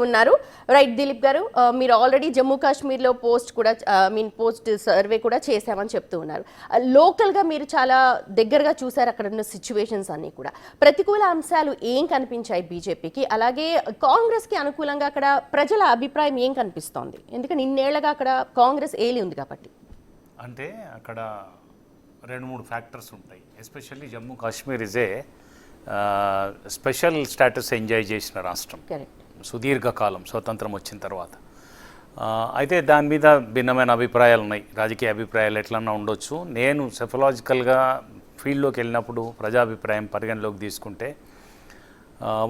ఉన్నారు. రైట్ దిలీప్ గారు, మీరు ఆల్రెడీ జమ్మూ కాశ్మీర్లో పోస్ట్ సర్వే కూడా చేశామని చెప్తూ ఉన్నారు. లోకల్గా మీరు చాలా దగ్గరగా చూసారు అక్కడ ఉన్న సిచ్యువేషన్స్ అన్నీ కూడా. ప్రతికూల అంశాలు ఏం కనిపించాయి బీజేపీకి, అలాగే కాంగ్రెస్కి అనుకూలంగా అక్కడ ప్రజల అభిప్రాయం ఏం కనిపిస్తోంది? ఎందుకంటే ఇన్నేళ్లుగా అక్కడ కాంగ్రెస్ ఏలి ఉంది కాబట్టి. అంటే అక్కడ 2-3 ఫ్యాక్టర్స్ ఉంటాయి. Especially Jammu Kashmir is a special status enjoy చేసిన రాష్ట్రం సుదీర్ఘకాలం స్వతంత్రం వచ్చిన తర్వాత. అయితే దాని మీద భిన్నమైన అభిప్రాయాలు ఉన్నాయి. రాజకీయ అభిప్రాయాలు ఎట్లన్నా ఉండొచ్చు. నేను సెఫలాజికల్గా ఫీల్డ్లోకి వెళ్ళినప్పుడు ప్రజాభిప్రాయం పరిగణలోకి తీసుకుంటే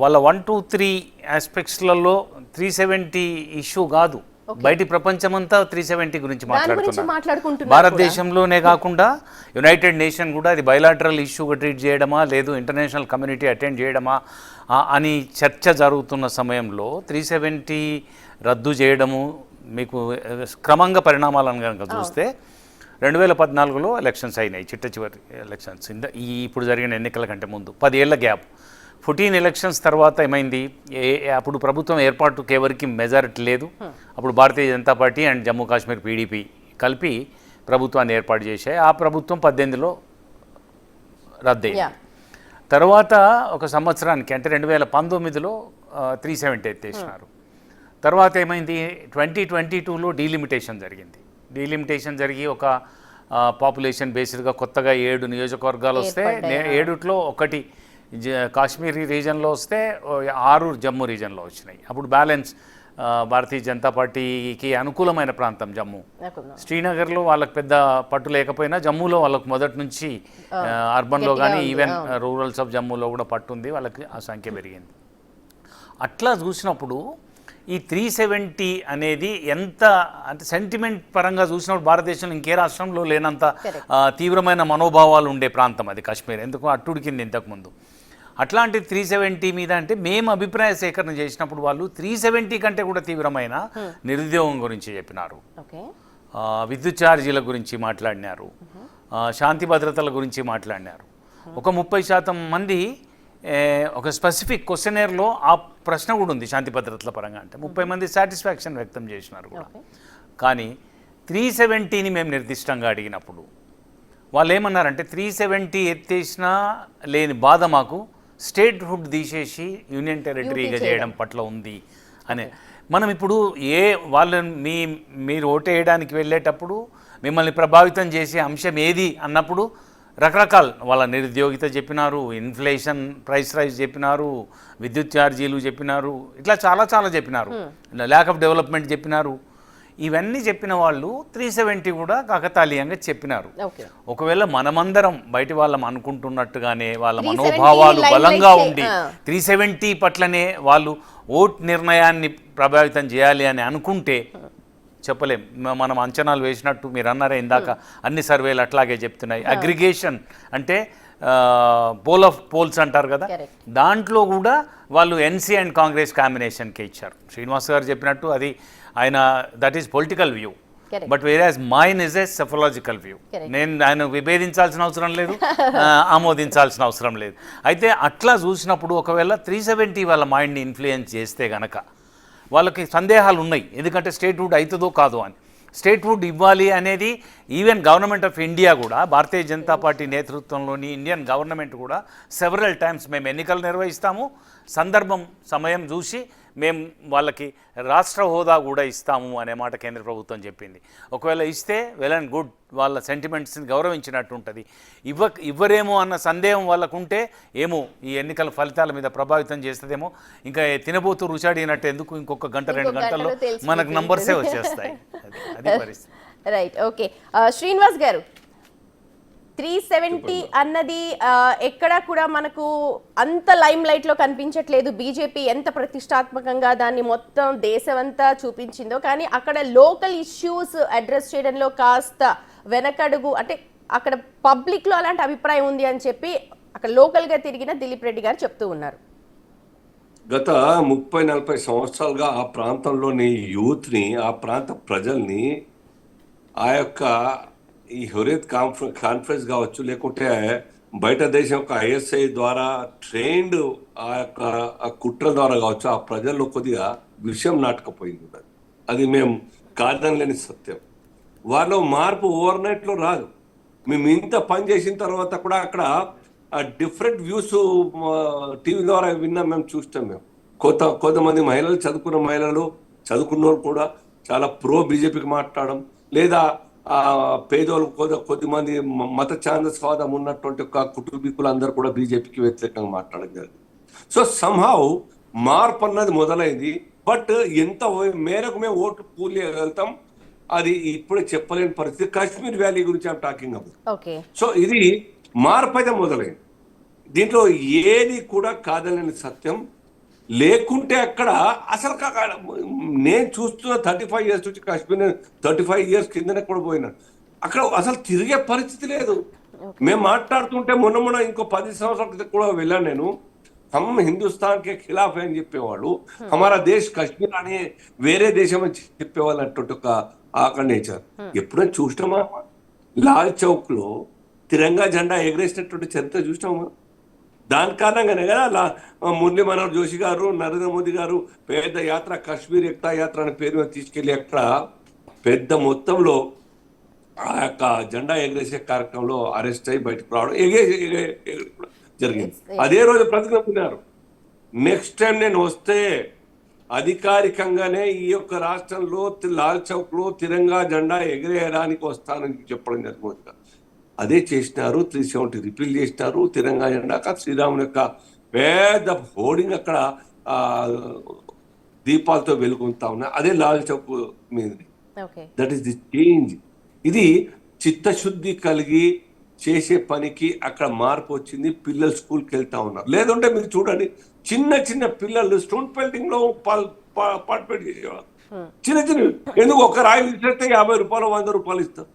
వాళ్ళ 1, 2, 3 ఆస్పెక్ట్స్లలో 370 ఇష్యూ కాదు, బయటి ప్రపంచమంతా 370 గురించి మాట్లాడుతున్నారు. భారతదేశంలోనే కాకుండా యునైటెడ్ నేషన్ కూడా అది బయలాటరల్ ఇష్యూగా ట్రీట్ చేయడమా లేదు ఇంటర్నేషనల్ కమ్యూనిటీ అటెండ్ చేయడమా అని చర్చ జరుగుతున్న సమయంలో 370 రద్దు చేయడము మీకు క్రమంగా పరిణామాలను కనుక చూస్తే 2014లో ఎలక్షన్స్ అయినాయి, చిట్ట చివరి ఎలక్షన్స్. ఇప్పుడు జరిగిన ఎన్నికల కంటే ముందు 10 ఏళ్ల గ్యాప్. 14 ఎలక్షన్స్ తర్వాత ఏమైంది? అప్పుడు ప్రభుత్వం ఏర్పాటుకి ఎవరికి మెజారిటీ లేదు. అప్పుడు Bharatiya Janata Party and Jammu Kashmir PDP కలిపి ప్రభుత్వాన్ని ఏర్పాటు చేశాయి. ఆ ప్రభుత్వం 18లో రద్దయింది. తర్వాత ఒక సంవత్సరానికి అంటే 2019లో 370 ఎత్తేసినారు. తర్వాత ఏమైంది? 2022లో డీలిమిటేషన్ జరిగింది. డీలిమిటేషన్ జరిగి ఒక పాపులేషన్ బేస్డ్గా కొత్తగా 7 నియోజకవర్గాలు వస్తే 7లో ఒకటి కాశ్మీరీ రీజన్లో వస్తే 6 జమ్మూ రీజన్లో వచ్చినాయి. అప్పుడు బ్యాలెన్స్ భారతీయ జనతా పార్టీకి అనుకూలమైన ప్రాంతం జమ్మూ. శ్రీనగర్లో వాళ్ళకి పెద్ద పట్టు లేకపోయినా జమ్మూలో వాళ్ళకు మొదటి నుంచి అర్బన్లో కానీ ఈవెన్ రూరల్స్ ఆఫ్ జమ్మూలో కూడా పట్టు ఉంది, వాళ్ళకి ఆ సంఖ్య పెరిగింది. అట్లా చూసినప్పుడు ఈ 370 అనేది ఎంత అంటే సెంటిమెంట్ పరంగా చూసినప్పుడు భారతదేశంలో ఇంకే రాష్ట్రంలో లేనంత తీవ్రమైన మనోభావాలు ఉండే ప్రాంతం అది కాశ్మీర్. ఎందుకు అట్టుడికింది ఇంతకుముందు. అట్లాంటి 370 మీద అంటే మేము అభిప్రాయ సేకరణ చేసినప్పుడు వాళ్ళు 370 కంటే కూడా తీవ్రమైన నిరుద్యోగం గురించి చెప్పినారు, విద్యుత్ ఛార్జీల గురించి మాట్లాడినారు, శాంతి భద్రతల గురించి మాట్లాడినారు. ఒక 30% మంది ఒక స్పెసిఫిక్ క్వశ్చనేర్లో ఆ ప్రశ్న కూడా ఉంది శాంతి భద్రతల పరంగా. అంటే 30 మంది సాటిస్ఫాక్షన్ వ్యక్తం చేసినారు కూడా. కానీ 370ని మేము నిర్దిష్టంగా అడిగినప్పుడు వాళ్ళు ఏమన్నారంటే 370 ఎత్తేసినా లేని బాధ మాకు స్టేట్ హుడ్ తీసేసి యూనియన్ టెరిటరీగా చేయడం పట్ల ఉంది అనే. మనం ఇప్పుడు మీరు ఓటేయడానికి వెళ్ళేటప్పుడు మిమ్మల్ని ప్రభావితం చేసే అంశం ఏది అన్నప్పుడు రకరకాల వాళ్ళ నిరుద్యోగిత చెప్పినారు, ఇన్ఫ్లేషన్ ప్రైస్ రైజ్ చెప్పినారు, విద్యుత్ ఛార్జీలు చెప్పినారు, ఇట్లా చాలా చెప్పినారు, ల్యాక్ ఆఫ్ డెవలప్మెంట్ చెప్పినారు. ఇవన్నీ చెప్పిన వాళ్ళు 370 కూడా కాకతాళీయంగా చెప్పినారు. ఒకవేళ మనమందరం బయటి వాళ్ళం అనుకుంటున్నట్టుగానే వాళ్ళ మనోభావాలు బలంగా ఉండి 370 పట్లనే వాళ్ళు ఓట్ నిర్ణయాన్ని ప్రభావితం చేయాలి అని అనుకుంటే చెప్పలేం. మనం అంచనాలు వేసినట్టు మీరు అన్నారే ఇందాక, అన్ని సర్వేలు అట్లాగే చెప్తున్నాయి. అగ్రిగేషన్ అంటే పోల్ ఆఫ్ పోల్స్ అంటారు కదా, దాంట్లో కూడా వాళ్ళు ఎన్సీ అండ్ కాంగ్రెస్ కాంబినేషన్కే ఇచ్చారు. శ్రీనివాస్ గారు చెప్పినట్టు అది that is political view, but whereas mine is a psephological view. నేను ఆయన విభేదించాల్సిన అవసరం లేదు, ఆమోదించాల్సిన అవసరం లేదు. అయితే అట్లా చూసినప్పుడు ఒకవేళ 370 వాళ్ళ మైండ్ని ఇన్ఫ్లుయెన్స్ చేస్తే గనక వాళ్ళకి సందేహాలు ఉన్నాయి. ఎందుకంటే స్టేట్ హుడ్ అవుతుందో కాదో అని. స్టేట్ హుడ్ ఇవ్వాలి అనేది ఈవెన్ గవర్నమెంట్ ఆఫ్ ఇండియా కూడా, భారతీయ జనతా పార్టీ నేతృత్వంలోని ఇండియన్ గవర్నమెంట్ కూడా సెవరల్ టైమ్స్ మేము ఎన్నికలు నిర్వహిస్తాము, సందర్భం సమయం చూసి మేము వాళ్ళకి రాష్ట్ర హోదా కూడా ఇస్తాము అనే మాట కేంద్ర ప్రభుత్వం చెప్పింది. ఒకవేళ ఇస్తే వెల్ అండ్ గుడ్, వాళ్ళ సెంటిమెంట్స్ని గౌరవించినట్టు ఉంటుంది. ఇవ్వరేమో అన్న సందేహం వాళ్ళకు ఉంటే ఏమో ఈ ఎన్నికల ఫలితాల మీద ప్రభావితం చేస్తుందేమో. ఇంకా తినబోతూ రుచాడినట్టు ఎందుకు ఇంకొక గంట 2 గంటల్లో మనకు నంబర్సే వచ్చేస్తాయి. అది పరిస్థితి. Right, okay. శ్రీనివాస్ గారు, 370 అన్నది ఎక్కడా కూడా మనకు అంత లైమ్ లైట్లో కనిపించట్లేదు. బీజేపీ ఎంత ప్రతిష్టాత్మకంగా దాన్ని మొత్తం దేశమంతా చూపించిందో, కానీ అక్కడ లోకల్ ఇష్యూస్ అడ్రస్ చేయడంలో కాస్త వెనకడుగు, అంటే అక్కడ పబ్లిక్లో అలాంటి అభిప్రాయం ఉంది అని చెప్పి అక్కడ లోకల్గా తిరిగిన దిలీప్ రెడ్డి గారు చెప్తూ ఉన్నారు. గత 30-40 సంవత్సరాలుగా ఆ ప్రాంతంలోని యూత్ని, ఆ ప్రాంత ప్రజల్ని ఆ యొక్క ఈ హురియత్ కాన్ఫరెన్స్ కావచ్చు, లేకుంటే బయట దేశం యొక్క ఐఎస్ఐ ద్వారా ట్రైన్డ్ ఆ యొక్క కుట్ర ద్వారా కావచ్చు, ఆ ప్రజల్లో కొద్దిగా విషయం నాటకపోయింది ఉన్నది. అది మేము కాదనలేని సత్యం. వారిలో మార్పు ఓవర్ నైట్లో రాదు. మేము ఇంత పని చేసిన తర్వాత కూడా అక్కడ డిఫరెంట్ వ్యూస్ టీవీ ద్వారా విన్నాం, మేము చూస్తాం. మేము కొంతమంది మహిళలు, చదువుకున్న వాళ్ళు కూడా చాలా ప్రో బీజేపీకి మాట్లాడడం, లేదా పేదోళ్ళు కొద్దిమంది మత ఛాందస్వాదం ఉన్నటువంటి ఒక కుటుంబీకులు అందరూ కూడా బీజేపీకి వ్యతిరేకంగా మాట్లాడడం జరిగింది. సో సంహౌ మార్పు అన్నది మొదలైంది. బట్ ఎంత మేరకు మేము ఓట్లు పూల్ చేయగలుగుతాం అది ఇప్పుడే చెప్పలేని పరిస్థితి. కాశ్మీర్ వ్యాలీ గురించి ఐమ్ టాకింగ్ అబౌట్. సో ఇది మార్పు అయితే మొదలైంది. దీంట్లో ఏది కూడా కాదనని సత్యం. లేకుంటే అక్కడ అసలు నేను చూస్తున్న 35 years నుంచి కాశ్మీర్, 35 years కిందనే కూడా పోయినా, అక్కడ అసలు తిరిగే పరిస్థితి లేదు. మేము మాట్లాడుతుంటే మొన్న ఇంకో 10 సంవత్సరాల క్రితం కూడా వెళ్ళాను నేను. హమ్ హిందుస్థాన్ కే ఖిలాఫ్ అని చెప్పేవాళ్ళు, హమారా దేశ్ కశ్మీర్ అని వేరే దేశం అని చెప్పేవాళ్ళు అటువంటి ఒక ఆకలి నేచర్. ఎప్పుడైనా చూసినామా? లాల్ చౌక్ లో తిరంగా జెండా ఎగరేసినటువంటి చరిత్ర చూసినామా? దాని కారణంగానే కదా మురళీ మనోహర్ జోషి గారు, నరేంద్ర మోదీ గారు పెద్ద యాత్ర, కాశ్మీర్ ఏక్తా యాత్ర అనే పేరు మీద తీసుకెళ్లి అక్కడ పెద్ద మొత్తంలో ఆ యొక్క జెండా ఎగరేసే కార్యక్రమంలో అరెస్ట్ అయ్యి బయటకు రావడం జరిగింది. అదే రోజు ప్రతిజ్ఞ పొందారు, నెక్స్ట్ టైం నేను వస్తే అధికారికంగానే ఈ యొక్క రాష్ట్రంలో లాల్ చౌక్ లో తిరంగా జెండా ఎగరేయడానికి వస్తానని చెప్పడం జరిగింది. అదే చేసినారు. 370 రిపీల్ చేసినారు. తిరంగా జెండా శ్రీరాముని యొక్క పెద్ద హోర్డింగ్ అక్కడ దీపాలతో వెలుగుతా ఉన్నాయి. అదే లాల్ చౌక్ మీద. That is the change. ఇది చిత్తశుద్ధి కలిగి చేసే పనికి అక్కడ మార్పు వచ్చింది. పిల్లలు స్కూల్కి వెళ్తా ఉన్నారు. లేదంటే మీరు చూడండి, చిన్న పిల్లలు స్టోన్ పెల్టింగ్ లో పార్టిసిపేట్ చేసేవారు. చిన్న ఎందుకు ఒక రాయి విసిరితే 50 రూపాయలు 100 రూపాయలు ఇస్తారు.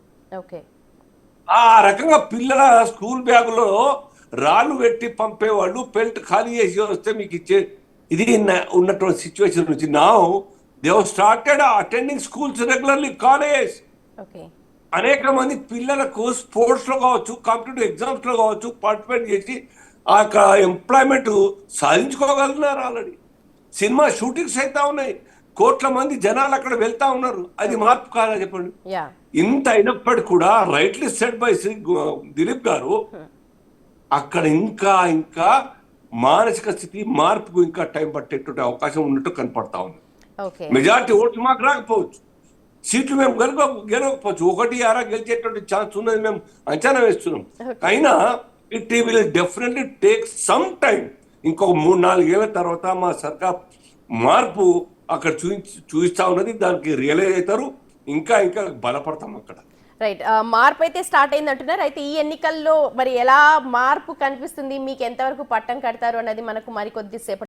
ఆ రకంగా పిల్లల స్కూల్ బ్యాగులో రాళ్ళు పెట్టి పంపేవాళ్ళు. పెల్ట్ ఖాళీ చేసి వస్తే మీకు ఇచ్చే ఇది ఉన్నటువంటి సిచ్యువేషన్ నుంచి నా they have started attending schools regularly, college. అనేక మంది పిల్లలకు స్పోర్ట్స్ లో కావచ్చు, కాంపిటేటివ్ ఎగ్జామ్స్ లో కావచ్చు పార్టిసిపేట్ చేసి ఆ ఎంప్లాయ్మెంట్ సాధించుకోగలుగుతున్నారు. ఆల్రెడీ సినిమా షూటింగ్స్ అయితే ఉన్నాయి. కోట్ల మంది జనాలు అక్కడ వెళ్తా ఉన్నారు. అది మార్పు కాదా చెప్పండి? ఇంత అయినప్పటికీ కూడా rightly said by Shri Dilip గారు, అక్కడ ఇంకా మానసిక స్థితి మార్పుకు ఇంకా టైం పట్టేటువంటి అవకాశం ఉన్నట్టు కనపడతా ఉంది. మెజారిటీ ఓట్స్ మాకు రాకపోవచ్చు, సీట్లు మేము గెలవకపోవచ్చు, 1-6 గెలిచేటువంటి ఛాన్స్ ఉన్నది మేము అంచనా వేస్తున్నాం. అయినా it will definitely take some time. ఇంకొక 3-4 ఏళ్ల తర్వాత మా సర్కార్ మార్పు అక్కడ చూపిస్తా ఉన్నది. దానికి రియలైజ్ అవుతారు. ఇంకా బలపడతాం అక్కడ. రైట్, మార్పు అయితే స్టార్ట్ అయింది అంటున్నారు. అయితే ఈ ఎన్నికల్లో మరి ఎలా మార్పు కనిపిస్తుంది, మీకు ఎంతవరకు పట్టం కడతారు అన్నది మనకు మరి కొద్దిసేపటి